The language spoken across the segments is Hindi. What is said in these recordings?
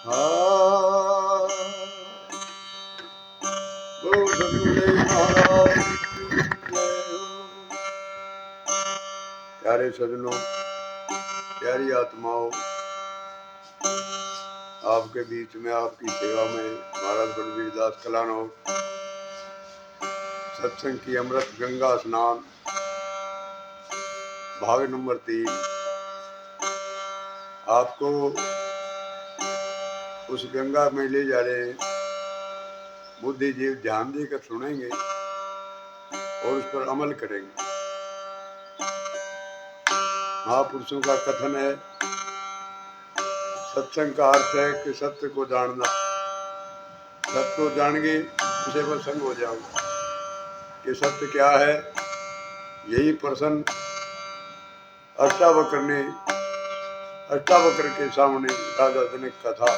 हाँ, बोल सतगुरुदेव महाराज की जय हो। प्यारे सजनों, प्यारी आत्माओं, आपके बीच में आपकी सेवा में महाराज बलवीर दास कलानौर सत्संग की अमृत गंगा स्नान भाग नंबर 3 आपको उस गंगा में ले जा रहे हैं। बुद्धिजीव ध्यान देकर सुनेंगे और उस पर अमल करेंगे। महापुरुषों का कथन है, सत्संग का अर्थ है कि सत्य को जानना। सत्य को जानेंगे उसे पर संग हो जाओगे कि सत्य क्या है। यही प्रश्न अष्टावक्र के सामने राजा जनक का था,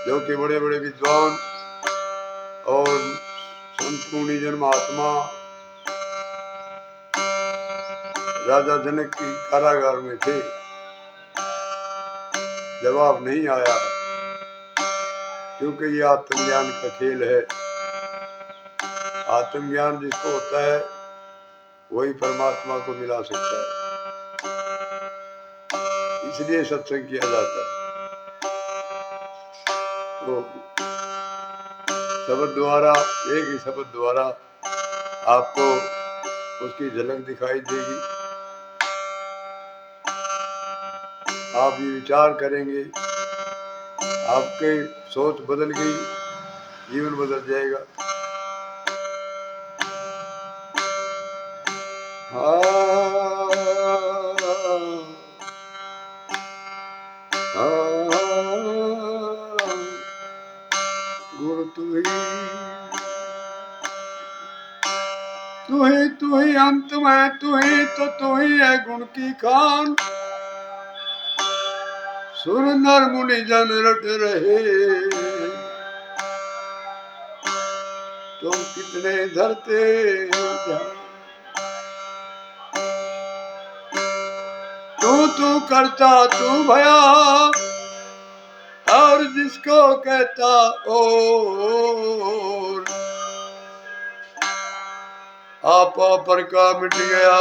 जो कि बड़े बड़े विद्वान और संत मुनिजन महात्मा राजा जनक की कारागार में थे। जवाब नहीं आया, क्योंकि ये आत्मज्ञान का खेल है। आत्मज्ञान जिसको होता है वही परमात्मा को मिला सकता है, इसलिए सत्संग किया जाता है। तो शब्द द्वारा, एक ही शब्द द्वारा आपको उसकी झलक दिखाई देगी। आप ये विचार करेंगे, आपके सोच बदल गई, जीवन बदल जाएगा। गुरु तू ही अंत में, तू ही है गुण की खान। सुर नर मुनि जन रट रहे, तुम कितने धरते ध्यान। तू करता तू भया, और जिसको कहता और। आपा पर का मिट गया,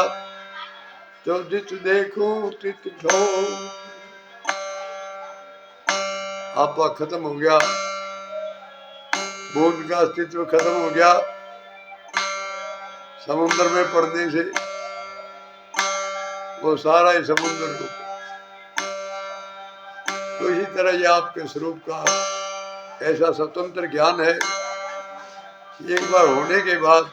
तो जित देखूं तित ढो। आपा खत्म हो गया, बूंद का अस्तित्व खत्म हो गया समुद्र में पड़ने से। वो सारा ही समुद्र को। तो इसी तरह ये आपके स्वरूप का ऐसा स्वतंत्र ज्ञान है, एक बार होने के बाद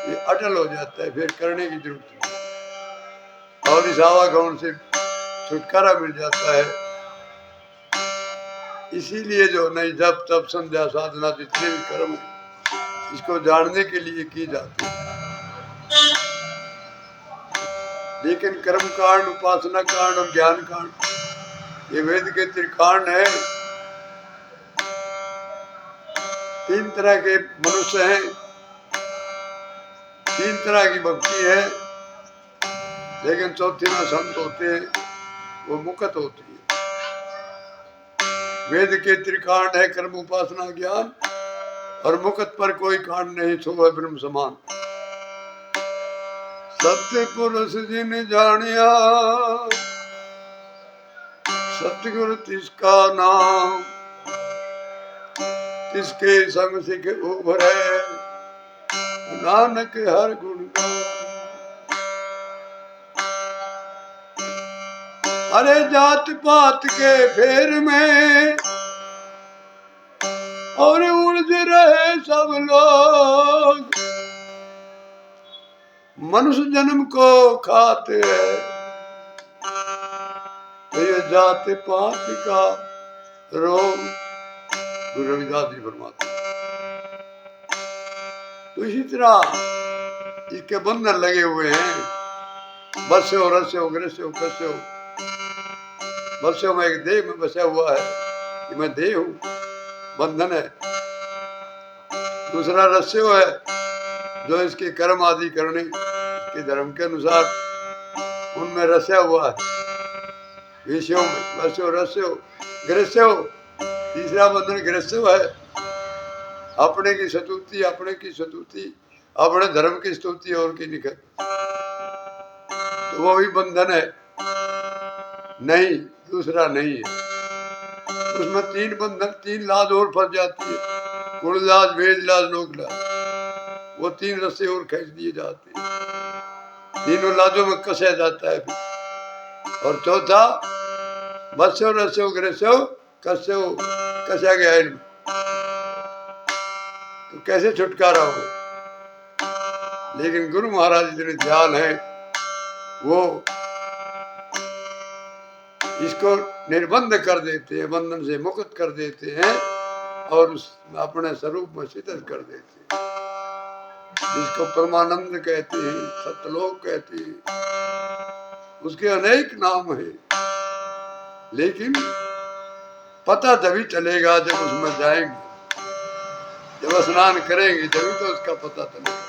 ये अटल हो जाता है, फिर करने की जरूरत नहीं और इस आवागमन से छुटकारा मिल जाता है। इसीलिए जो नहीं जब तब संध्या साधना जितने भी कर्म इसको जानने के लिए की जाती है। लेकिन कर्म कांड, उपासना कांड और ज्ञान कांड ये वेद के त्रिकांड है। 3 तरह के मनुष्य हैं, 3 तरह की भक्ति है, लेकिन चौथे में संत होते हैं, वो मुक्त होती है। वेद के त्रिकांड है कर्म, उपासना, ज्ञान, और मुक्त पर कोई कांड नहीं, सो है ब्रह्म समान। सत्य पुरुष जिन जानिया, सतगुरु तिसका नाम। तिसके संग सिख उभरे, नानक हर गुण गान। अरे जात पात के फेर में और उलझ रहे सब लोग। मनुष्य जन्म को खाते हैं, तो ये जात पात का रोग। गुरु रविदास जी फरमाते। तो इसी तरह इसके बंधन लगे हुए हैं। बसे हो, रसे हो, ग्रसे हो, कसे हो। बसे हो, मैं एक देह में बसा हुआ है कि मैं देह हूं, बंधन है। दूसरा रस्य है, जो इसके कर्म आदि करने इसके धर्म के अनुसार उनमें रसा हुआ है। विषयों में बसे हो, रसे हो, ग्रसे हो, तीसरा बंधन गृहस्थ है, अपने की स्तुति, अपने की स्तुति, अपने धर्म की स्तुति और की निखर, तो वो भी बंधन है नहीं, दूसरा नहीं है। उसमें तीन बंधन, तीन लाज और फंस जाती है, कुल लाज, वेद लाज, लोक लाज, वो तीन रस्से और खींच दिए जाते हैं, तीनों लाजों में कसा जाता है फिर। और चौथा बस्यो रस्यो ग्रस्यो कस्यो, कसा गया इनमें, तो कैसे छुटकारा हो। लेकिन गुरु महाराज जितने ध्यान है वो इसको निर्बंध कर देते हैं, बंधन से मुक्त कर देते हैं और उस अपने स्वरूप में शीतल कर देते हैं, जिसको परमानंद कहते हैं, सतलोक कहते हैं। उसके अनेक नाम हैं, लेकिन पता तभी चलेगा जब उसमें जाएंगे, जब स्नान करेंगे तभी तो उसका पता चलेगा।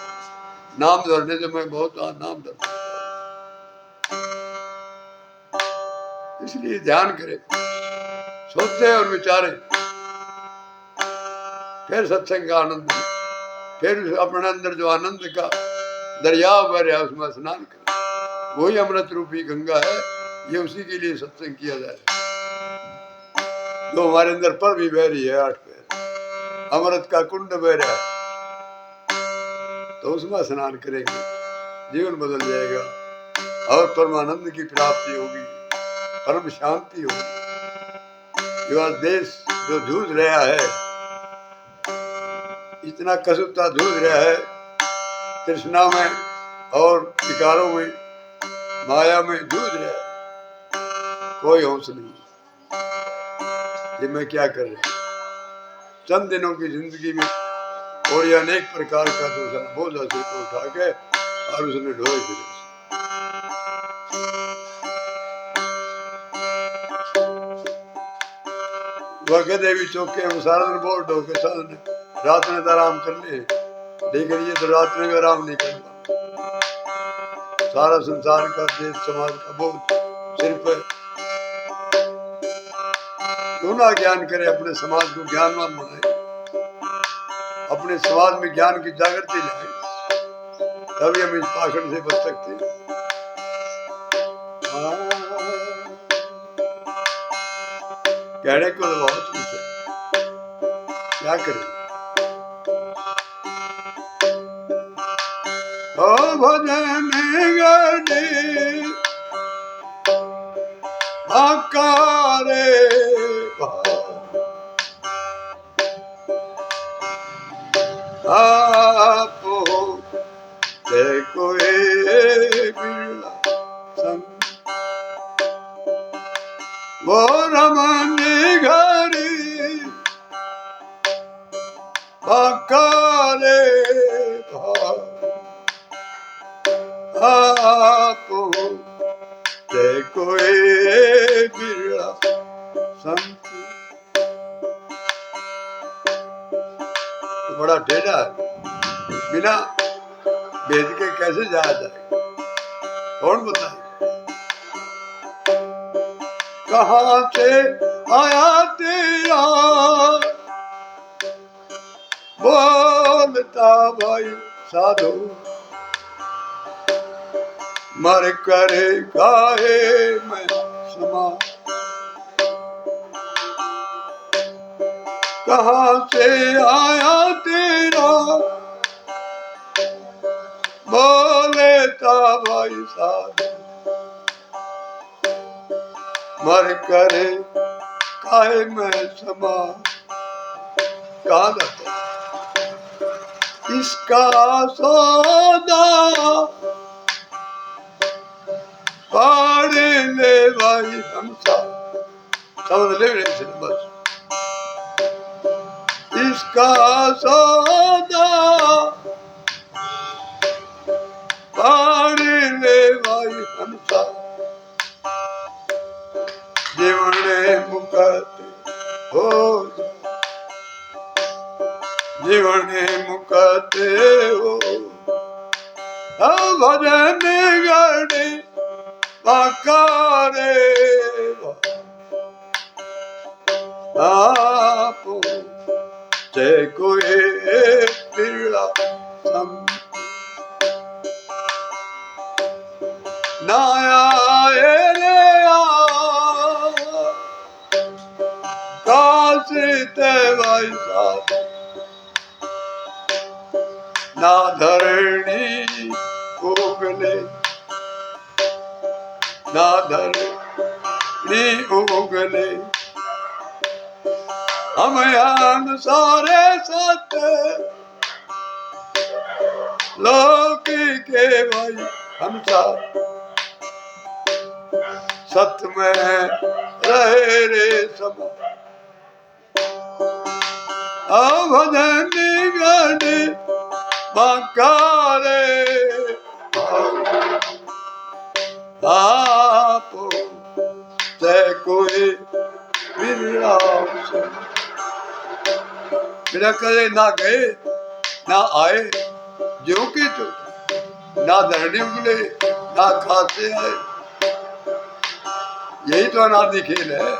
नाम धरने से मैं बहुत नाम धरता, इसलिए ध्यान करें, सोचते और विचारें, फिर सत्संग का आनंद, फिर अपने अंदर जो आनंद का दरिया बह रहा है उसमें स्नान करें। वही अमृत रूपी गंगा है, ये उसी के लिए सत्संग किया जाए, जो हमारे अंदर पर भी बह रही है, 8 पैर अमृत का कुंड बह रहा है, तो उसमें स्नान करेंगे, जीवन बदल जाएगा और परमानंद की प्राप्ति होगी, परम शांति होगी। जो आज देश जो जूझ रहा है, इतना कसुता जूझ रहा है, तृष्णा में और विकारों में, माया में जूझ रहा है, कोई होश नहीं ये मैं क्या कर रहा, चंद दिनों की जिंदगी में और ये अनेक प्रकार का दूसरा बोझ से को उठा के और उसने ढोए फिरे। वह गदेवी चौके हम सारा दिन बहुत ढोके, सारा रात में तो आराम कर ले, लेकिन ये तो रात में भी आराम नहीं कर पाता। सारा संसार का, देश समाज का बोझ सिर पर, क्यों ना ज्ञान करे, अपने समाज को ज्ञानवान बनाए, अपने समाज में ज्ञान की जागृति लाए, तभी हम इस पाषण से बच सकते हैं। कहने को तो बहुत कुछ है, क्या करें। ओ भजन गढ़े आकारे आपो देखो बिरला संग, वो रमन घड़ी आकारे आपो देखो बिरला संत। तो बड़ा टेढ़ा है, बिना भेद के कैसे जाया जाए, कौन बताए। कहाँ से आया तेरा बोलता भाई साधु, मर करे गाए मैं समा। कहाँ से आया तेरा बोलेता भाई साधु, मर करे काहे मैं समा। कहा जाता इसका सौदा पाड़ ले भाई हमसा, समझ ले बस। इसका सौदा पाड़ ले भाई हमसा, जीवने मुकत हो जीवने मुकत हो। भजन गढ़े बाकारे से कोई बिरला सम ना आए रे कासिते भाई साहब ना धरणी उगले ना धरणी उगले हम यान सारे सत लोक के भाई हम साथ सत में रहे रे सब भजनी गाने बाकारे आपो ते कोई बिरला बिना कहे ना गए ना आए जो कि तो ना धरनी उगले ना खासे आए यही तो अनादि खेल है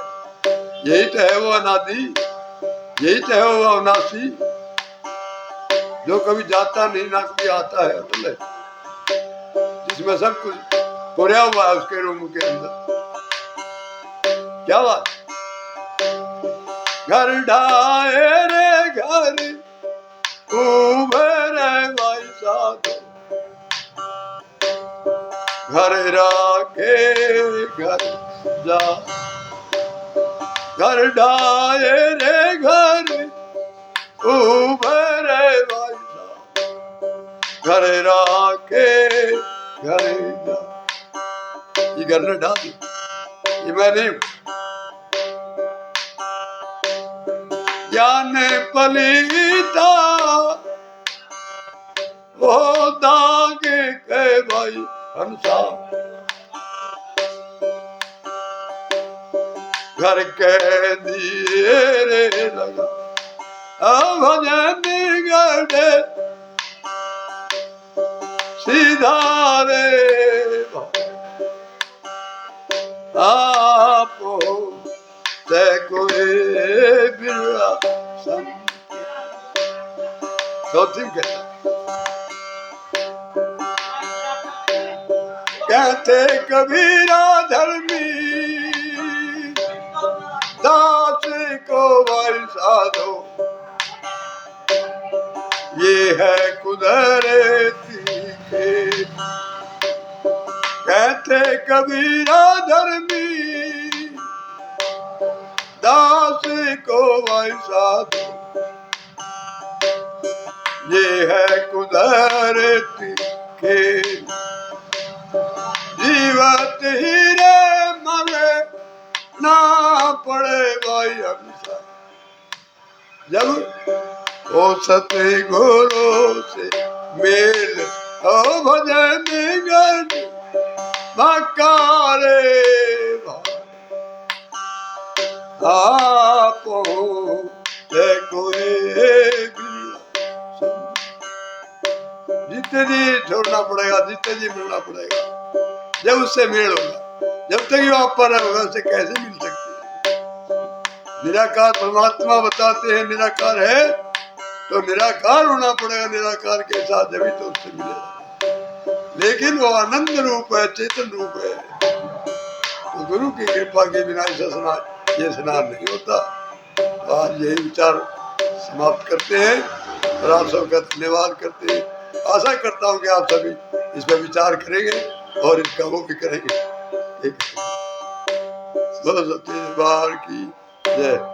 यही तो है वो अनादि यही तो है वो अविनाशी जो कभी जाता नहीं ना कभी आता है अटल है जिसमें सब कुछ पुरया हुआ है उसके रूम के अंदर क्या बात घर ढाए रे घर उभरे भाई साधो घर राखे घर जा घर ढाए रे घर उभरे भाई साधो घर राखे घर जा ये घर ने ढा दी ये मैंने ज्ञान पलीता वो दाग के भाई हंसा घर के दिए रे लगा भजन गढ़े सीधा रे आपो ते कोई बिरला सम चौथी कहते कबीरा धर्मी दास को भाई साधो ये है कुदरती खेल कहते कबीरा धर्मी दास को भाई साधो ये है कुदरती खेल जीवत ही रे मरे ना पड़े भाई हमसा जब ओ सत्य गुरु से मेल ओ भजन गढ़ बकारे आपो ते कोई जितने जी छोड़ना पड़ेगा जितने जी मिलना पड़ेगा जब उससे मेल होगा जब तक वो आप पर होगा उससे कैसे मिल सकती है निराकार परमात्मा बताते हैं निराकार है तो निराकार होना पड़ेगा निराकार के साथ जब तो उससे मिलेगा लेकिन वो आनंद रूप है चेतन रूप है तो गुरु की कृपा के बिना ये स्नान नहीं होता तो आज यही विचार समाप्त करते हैं और आप सबका धन्यवाद करते हैं आशा करता हूँ कि आप सभी इस पर विचार करेंगे और इसका वो भी करेंगे। बोलो सत्य दरबार की जय।